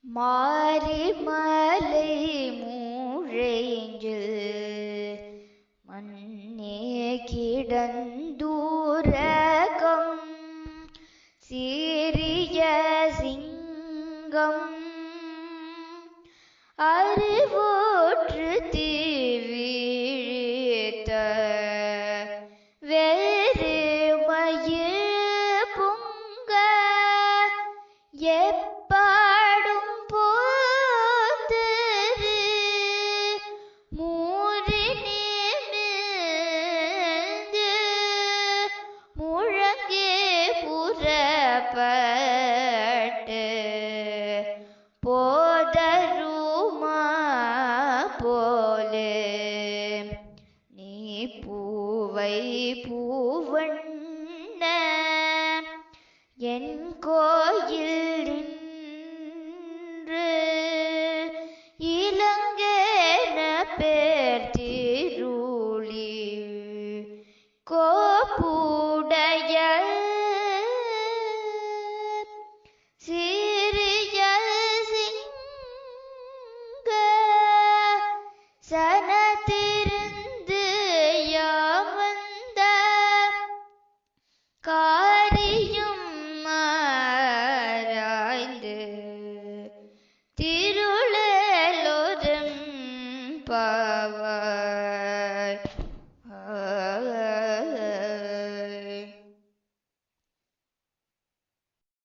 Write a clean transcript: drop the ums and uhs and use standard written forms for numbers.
மாரிமலை மூழெஞ்சில் மண்ணே கிடந்தூரகம் சீரிய சிங்கம் அறிவோற்று தீவிழித்த வேறு மயில் பொங்க எப்பாடும் போத்தரு மூரினிமிழ்ந்து முழங்கே புறப்பட்டு போதருமா போலே நீ பூவை பூவண்ண என் கோயில் நின்று இலங்கேன பேர் திருளி கோப்புடைய